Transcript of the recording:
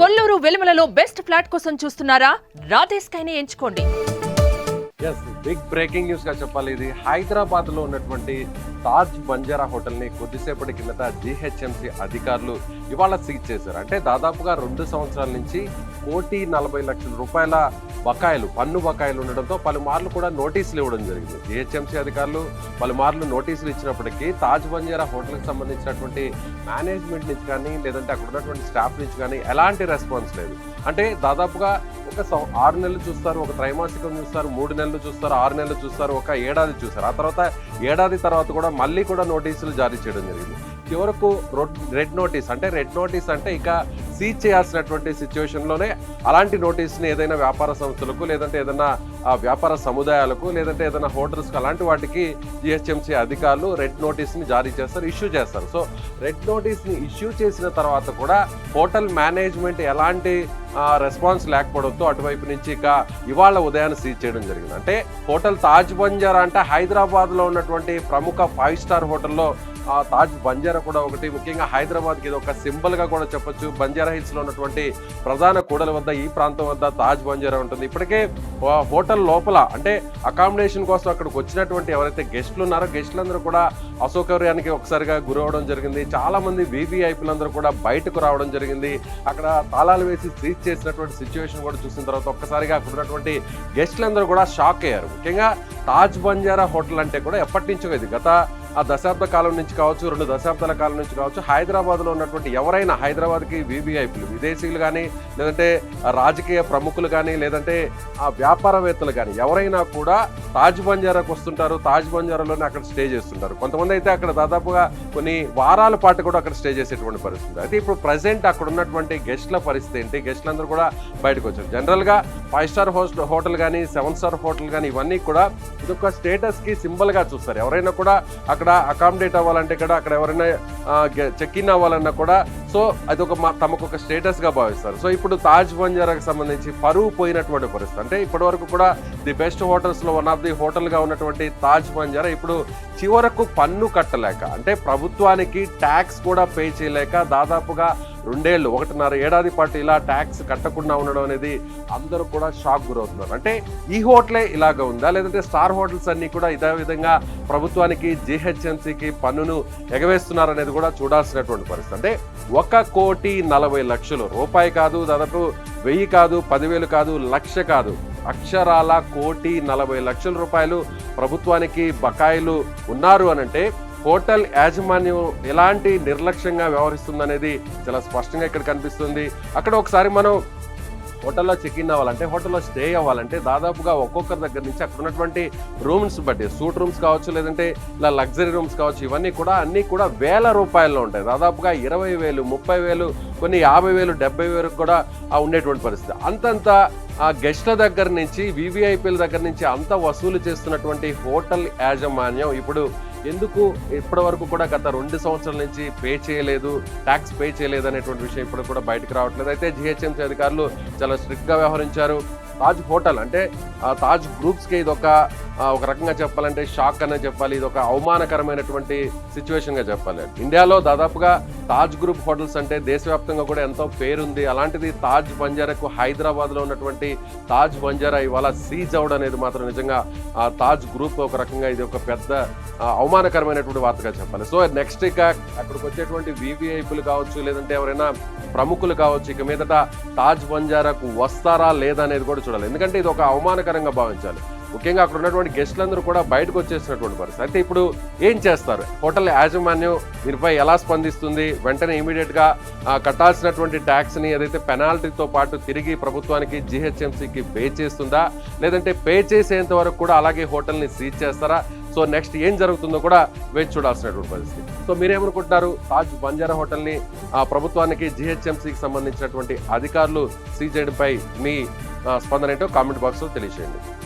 Kolluru వెలుమలలో best flat కోసం చూస్తున్నారా? రాధే స్కైనే ఎంచుకోండి. బిగ్ బ్రేకింగ్ న్యూస్ గా చెప్పాలి. ఇది హైదరాబాద్ లో ఉన్నటువంటి తాజ్ బంజారా హోటల్ ని కొద్దిసేపటి కిందట జీహెచ్ఎంసీ అధికారులు ఇవాళ సీజ్ చేశారు. అంటే దాదాపుగా 2 సంవత్సరాల నుంచి ₹1,40,00,000 బకాయిలు, పన్ను బకాయిలు ఉండడంతో పలుమార్లు కూడా నోటీసులు ఇవ్వడం జరిగింది. జీహెచ్ఎంసీ అధికారులు పలుమార్లు నోటీసులు ఇచ్చినప్పటికీ తాజ్ బంజారా హోటల్కి సంబంధించినటువంటి మేనేజ్మెంట్ నుంచి కానీ లేదంటే అక్కడ ఉన్నటువంటి స్టాఫ్ నుంచి కానీ ఎలాంటి రెస్పాన్స్ లేదు. అంటే దాదాపుగా ఒక 6 నెలలు చూస్తారు, ఒక త్రైమాసికం చూస్తారు, 3 నెలలు చూస్తారు, 6 నెలలు చూస్తారు, ఒక ఏడాది చూస్తారు. ఆ తర్వాత ఏడాది తర్వాత కూడా మళ్ళీ కూడా నోటీసులు జారీ చేయడం జరిగింది. చివరకు రెడ్ నోటీస్ అంటే ఇక సీజ్ చేయాల్సినటువంటి సిచ్యువేషన్లోనే అలాంటి నోటీస్ని ఏదైనా వ్యాపార సంస్థలకు లేదంటే ఏదైనా వ్యాపార సముదాయాలకు లేదంటే ఏదైనా హోటల్స్కి అలాంటి వాటికి జిహెచ్ఎంసీ అధికారులు రెడ్ నోటీస్ని జారీ చేస్తారు, ఇష్యూ చేస్తారు. సో రెడ్ నోటీస్ని ఇష్యూ చేసిన తర్వాత కూడా హోటల్ మేనేజ్మెంట్ ఎలాంటి రెస్పాన్స్ లేకపోవడంతో అటువైపు నుంచి ఇక ఇవాళ ఉదయాన్ని సీజ్ చేయడం జరిగింది. అంటే హోటల్ తాజ్ బంజారా అంటే హైదరాబాద్లో ఉన్నటువంటి ప్రముఖ 5 స్టార్ హోటల్లో తాజ్ బంజారా కూడా ఒకటి. ముఖ్యంగా హైదరాబాద్కి ఇది ఒక సింబల్గా కూడా చెప్పొచ్చు. బంజారా హిల్స్లో ఉన్నటువంటి ప్రధాన కూడల వద్ద ఈ ప్రాంతం వద్ద తాజ్ బంజారా ఉంటుంది. ఇప్పటికే హోటల్ లోపల అంటే అకామిడేషన్ కోసం అక్కడికి వచ్చినటువంటి ఎవరైతే గెస్టులు ఉన్నారో గెస్టులందరూ కూడా అసౌకర్యానికి ఒకసారిగా గురవడం జరిగింది. చాలా మంది వీవీఐపీలందరూ కూడా బయటకు రావడం జరిగింది. అక్కడ తాళాలు వేసి సీజ్ చేసినటువంటి సిచ్యువేషన్ కూడా చూసిన తర్వాత ఒక్కసారిగా అక్కడ ఉన్నటువంటి గెస్టులందరూ కూడా షాక్ అయ్యారు. ముఖ్యంగా తాజ్ బంజారా హోటల్ అంటే కూడా ఎప్పటి నుంచో ఇది గత దశాబ్ద కాలం నుంచి కావచ్చు, 2 దశాబ్దాల కాలం నుంచి కావచ్చు, హైదరాబాద్లో ఉన్నటువంటి ఎవరైనా హైదరాబాద్కి వీవీఐపీలు, విదేశీయులు కానీ లేదంటే రాజకీయ ప్రముఖులు కానీ లేదంటే వ్యాపారవేత్తలు కానీ ఎవరైనా కూడా తాజ్ బంజారాకు వస్తుంటారు. తాజ్ బంజారాలోనే అక్కడ స్టే చేస్తుంటారు. కొంతమంది అయితే అక్కడ దాదాపుగా కొన్ని వారాల పాటు కూడా అక్కడ స్టే చేసేటువంటి పరిస్థితి. అయితే ఇప్పుడు ప్రజెంట్ అక్కడ ఉన్నటువంటి గెస్ట్ల పరిస్థితి ఏంటి? గెస్టులందరూ కూడా బయటకు వచ్చారు. జనరల్గా 5 స్టార్ హోటల్ కానీ 7 స్టార్ హోటల్ కానీ ఇవన్నీ కూడా ఇదొక స్టేటస్కి సింబల్గా చూస్తారు. ఎవరైనా కూడా అక్కడ అకామిడేట్ అవ్వాలంటే కూడా అక్కడ ఎవరైనా చెక్ ఇన్ అవ్వాలన్నా కూడా సో అదొక తమకు ఒక స్టేటస్గా భావిస్తారు. సో ఇప్పుడు తాజ్ బంజారాకు సంబంధించి పరువు పోయినటువంటి పరిస్థితి. అంటే ఇప్పటి వరకు కూడా ది బెస్ట్ హోటల్స్లో వన్ ఆఫ్ ది హోటల్గా ఉన్నటువంటి తాజ్ బంజారా ఇప్పుడు చివరకు పన్ను కట్టలేక అంటే ప్రభుత్వానికి ట్యాక్స్ కూడా పే చేయలేక దాదాపుగా 2 ఏళ్ళు 1.5 ఏడాది పాటు ఇలా ట్యాక్స్ కట్టకుండా ఉండడం అనేది అందరూ కూడా షాక్ గురవుతున్నారు. అంటే ఈ హోటలే ఇలాగ ఉందా లేదంటే స్టార్ హోటల్స్ అన్ని కూడా ఇదే విధంగా ప్రభుత్వానికి జీహెచ్ఎంసీకి పన్నును ఎగవేస్తున్నారు అనేది కూడా చూడాల్సినటువంటి పరిస్థితి. అంటే ₹1,40,00,000 రూపాయి కాదు, దాదాపు 1000 కాదు, 10,000 కాదు, 1,00,000 కాదు, అక్షరాల ₹1,40,00,000 ప్రభుత్వానికి బకాయిలు ఉన్నారు అనంటే హోటల్ యాజమాన్యం ఎలాంటి నిర్లక్ష్యంగా వ్యవహరిస్తుందనేది చాలా స్పష్టంగా ఇక్కడ కనిపిస్తుంది. అక్కడ ఒకసారి మనం హోటల్లో చెక్ ఇన్ అవ్వాలంటే హోటల్లో స్టే అవ్వాలంటే దాదాపుగా ఒక్కొక్కరి దగ్గర నుంచి అక్కడ ఉన్నటువంటి రూమ్స్ బట్టి సూట్ రూమ్స్ కావచ్చు లేదంటే ఇలా లగ్జరీ రూమ్స్ కావచ్చు ఇవన్నీ కూడా అన్నీ కూడా ₹1,000 ఉంటాయి. దాదాపుగా 20,000, 30,000, కొన్ని 50,000, 70,000 కూడా ఉండేటువంటి పరిస్థితి. అంతంత గెస్ట్ల దగ్గర నుంచి వీవీఐపీల దగ్గర నుంచి అంత వసూలు చేస్తున్నటువంటి హోటల్ యాజమాన్యం ఇప్పుడు ఎందుకు ఇప్పటి వరకు కూడా గత 2 సంవత్సరాల నుంచి ట్యాక్స్ పే చేయలేదు అనేటువంటి విషయం ఇప్పుడు కూడా బయటకు రావట్లేదు. అయితే జిహెచ్ఎంసీ అధికారులు చాలా స్ట్రిక్ట్గా వ్యవహరించారు. తాజ్ హోటల్ అంటే తాజ్ గ్రూప్స్కి ఇది ఒక రకంగా చెప్పాలంటే షాక్ అనే చెప్పాలి. ఇది ఒక అవమానకరమైనటువంటి సిచ్యువేషన్గా చెప్పాలి. ఇండియాలో దాదాపుగా తాజ్ గ్రూప్ హోటల్స్ అంటే దేశవ్యాప్తంగా కూడా ఎంతో పేరుంది. అలాంటిది తాజ్ బంజారాకు హైదరాబాద్లో ఉన్నటువంటి తాజ్ బంజారా ఇవాళ సీజ్ అవడం అనేది మాత్రం నిజంగా తాజ్ గ్రూప్ ఒక రకంగా ఇది ఒక పెద్ద అవమానకరమైనటువంటి వార్తగా చెప్పాలి. సో నెక్స్ట్ ఇక అక్కడికి వచ్చేటువంటి వీవీఐపీలు కావచ్చు లేదంటే ఎవరైనా ప్రముఖులు కావచ్చు ఇక మీదట తాజ్ బంజారాకు వస్తారా లేదా అనేది కూడా చూడాలి. ఎందుకంటే ఇది ఒక అవమానకరంగా భావించాలి. ముఖ్యంగా అక్కడ ఉన్నటువంటి గెస్టులందరూ కూడా బయటకు వచ్చేసినటువంటి పరిస్థితి. అయితే ఇప్పుడు ఏం చేస్తారు? హోటల్ యాజమాన్యం దీనిపై ఎలా స్పందిస్తుంది? వెంటనే ఇమీడియట్గా కట్టాల్సినటువంటి ట్యాక్స్ని ఏదైతే పెనాల్టీతో పాటు తిరిగి ప్రభుత్వానికి జీహెచ్ఎంసీకి పే చేస్తుందా లేదంటే పే చేసేంత వరకు కూడా అలాగే హోటల్ని సీజ్ చేస్తారా? సో నెక్స్ట్ ఏం జరుగుతుందో కూడా వేచి చూడాల్సినటువంటి పరిస్థితి. సో మీరేమనుకుంటున్నారు? తాజ్ బంజారా హోటల్ని ప్రభుత్వానికి జీహెచ్ఎంసీకి సంబంధించినటువంటి అధికారులు సీజ్ చేయడంపై మీ స్పందన ఏంటో కామెంట్ బాక్స్లో తెలియజేయండి.